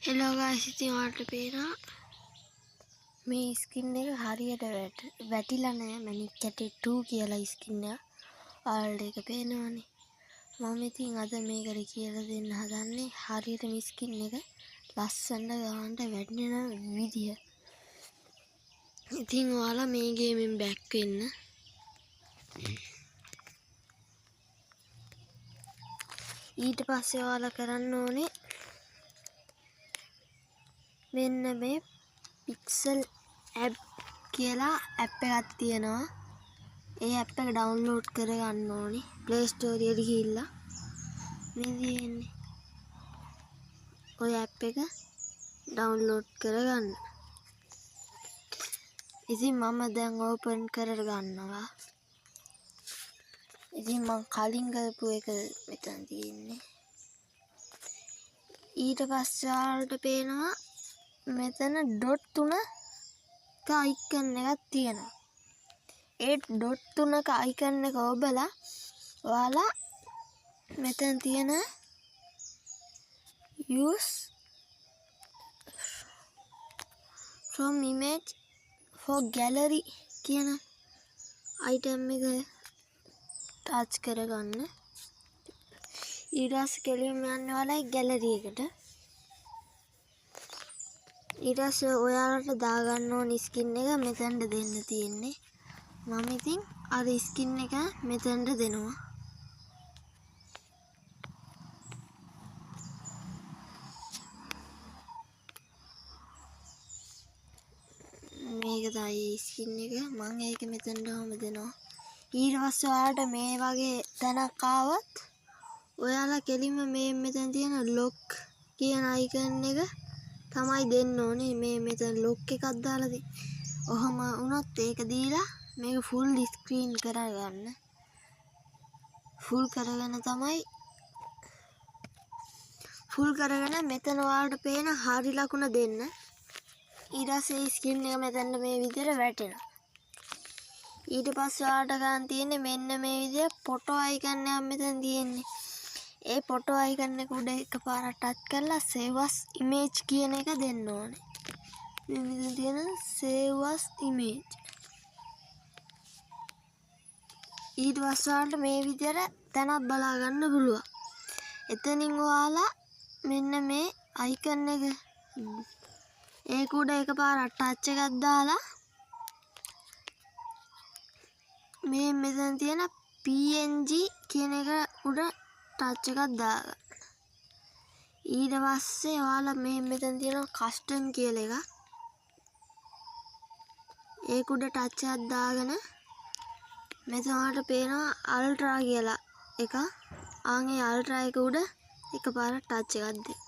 Hello guys, ඉතින් ඔයාලට පේනවා මේ ස්කින් එක හරියට වැටිලා නැහැ. මැනික් කැටේ 2 කියලා ස්කින් එක. ඔයාලට ඒක පේනවනේ. මම ඉතින් අද මේකට කියලා දෙන්න හදන්නේ හරියට මේ ස්කින් එක ලස්සනට ගන්නට වැටෙන විදිය. ඉතින් ඔයාලා මේ ගේමෙන් බෑක් වෙන්න. ඊට පස්සේ ඔයාලා කරන්න ඕනේ මෙන්න මේ පික්සල් ඇප් කියලා ඇප් එකක් තියෙනවා. ඒ ඇප් එක ඩවුන්ලෝඩ් කරගන්න ඕනේ. Play Store එකට ගිහිල්ලා මේ තියෙන්නේ. ඔය ඇප් එක ඩවුන්ලෝඩ් කරගන්න. ඉතින් මම දැන් ඕපන් කරගන්නවා. ඉතින් මම කලින් කරපු එක මෙතන තියෙන්නේ. ඊට පස්සේ ඔයාලට පේනවා මෙතන ඩොට් 3ක අයිකන් එකක් තියෙනවා. ඒ ඩොට් 3ක අයිකන් එක ඔබලා ඔයාලා මෙතන තියෙන use from image for gallery කියන item එක ටච් කරගන්න. ඊට පස්සේ කෙලින්ම යන්න ඔයාලා gallery එකට. ඊට පස්සේ ඔයාලට දාගන්න ඕන ස්කින් එක මෙතනට දෙන්න තියෙන්නේ. මම ඉතින් අර ස්කින් එක මෙතනට දෙනවා. මේක තමයි ස්කින් එක. මම ඒක මෙතනටම දෙනවා. ඊට පස්සේ ඔයාලට මේ වගේ තැනක් ආවොත් ඔයාලා කෙලින්ම මේ මෙතන තියෙන ලොක් කියන අයිකන් එක තමයි දෙන්න ඕනේ. මේ මෙතන ලොක් එකක් දාලා තියෙන්නේ. ඔහම වුණොත් ඒක දීලා මේක ෆුල් ස්ක්‍රීන් කරගන්න. ෆුල් කරගෙන මෙතන ඔයාලට පේන හරි ලකුණ දෙන්න. ඊට පස්සේ ස්ක්‍රීන් එක මෙතන මේ විදිහට වැටෙනවා. ඊට පස්සේ ඔයාලට ගන්න තියෙන්නේ මෙන්න මේ විදිහ ෆොටෝ අයිකන් එකක් මෙතන තියෙන්නේ. ඒ ෆොටෝ අයිකන් එක උඩ එකපාරක් ටච් කරලා save as image කියන එක දෙන්න ඕනේ. මෙතන තියෙන save as image. ඊට පස්සේ ඔයාලට මේ විදිහට තැනක් බලා ගන්න පුළුවන්. එතනින් ඔයාලා මෙන්න මේ අයිකන් එක ඒක උඩ එකපාරක් ටච් එකක් දාලා මේ මෙතන තියෙන PNG කියන එක උඩ ටච් එකක් දාගන්න. ඊට පස්සේ ඔයාලා මේ මෙතන තියෙන කස්ටම් කියලා එකක් ඒක උඩ ටච් එකක් දාගෙන මෙතන ඔයාලට පේනවා අල්ට්‍රා කියලා එක. ආන්ගේ අල්ට්‍රා එක උඩ එකපාරක් ටච් එකක් දෙන්න.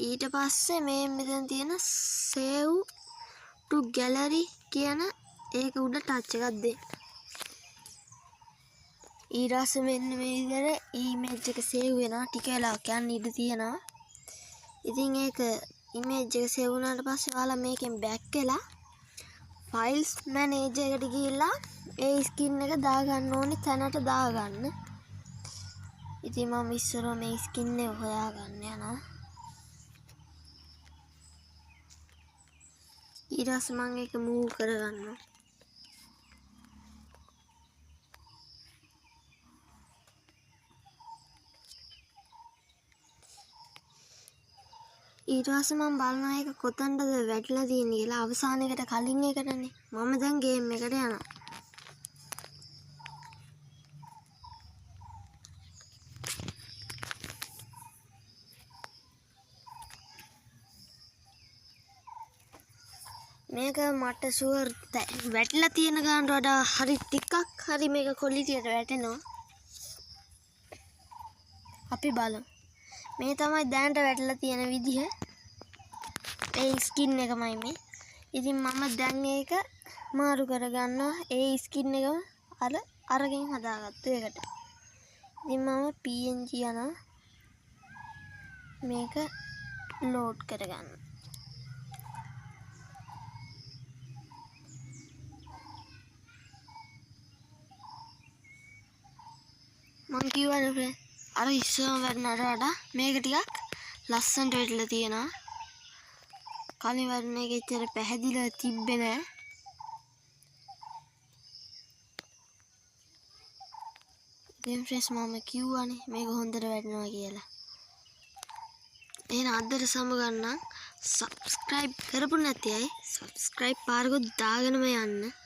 ඊට පස්සේ මේ මෙතන තියෙන save to gallery කියන ඒක උඩ ටච් එකක් දෙන්න. ඊට පස්සේ මෙන්න මේ විදිහට image එක save වෙනවා. ටික වෙලාවක් යන්න ඉඩ තියෙනවා. ඉතින් ඒක image එක save වුණාට පස්සේ ඔයාලා මේකෙන් back වෙලා files manager එකට ගිහිල්ලා ඒ skin එක දාගන්න ඕනේ තැනට දාගන්න. ඉතින් මම ඉස්සරව මේ skin එක හොයාගන්න යනවා. ඊට පස්සේ මම ඒක move කරගන්නවා. ඊට පස්සේ මම බලනවා ඒක කොතනද වැටලා තියෙන්නේ කියලා. අවසානයකට කලින් එකටනේ. මම දැන් ගේම් එකට යනවා. මේක මට ෂුවර් වැටලා තියෙන ගානට වඩා හරි ටිකක් හරි මේක ක්වොලිටියට වැටෙනවා. අපි බලමු. මේ තමයි දැනට වැටලා තියෙන විදිහ. ඒ ස්කින් එකමයි මේ. ඉතින් මම දැන් මේක මාරු කරගන්නවා. ඒ ස්කින් එකම අරගෙන හදාගත්තු එකට. ඉතින් මම PNG යනවා. මේක ලෝඩ් කරගන්න. මම කියවනේ අර ඉස්සම වැඩනට වඩා මේක ටිකක් ලස්සනට වැටලා තියෙනවා. කලින් වර්ණ එක ඇත්තට පැහැදිලිව තිබ්බේ නෑ. ඉතින් ෆ්‍රෙන්ඩ්ස් මම කිව්වනේ මේක හොඳට වැටෙනවා කියලා. එහෙනම් අදට සමගන්නම්. සබ්ස්ක්‍රයිබ් කරපු නැති අය සබ්ස්ක්‍රයිබ් පාරකුත් දාගෙනම යන්න.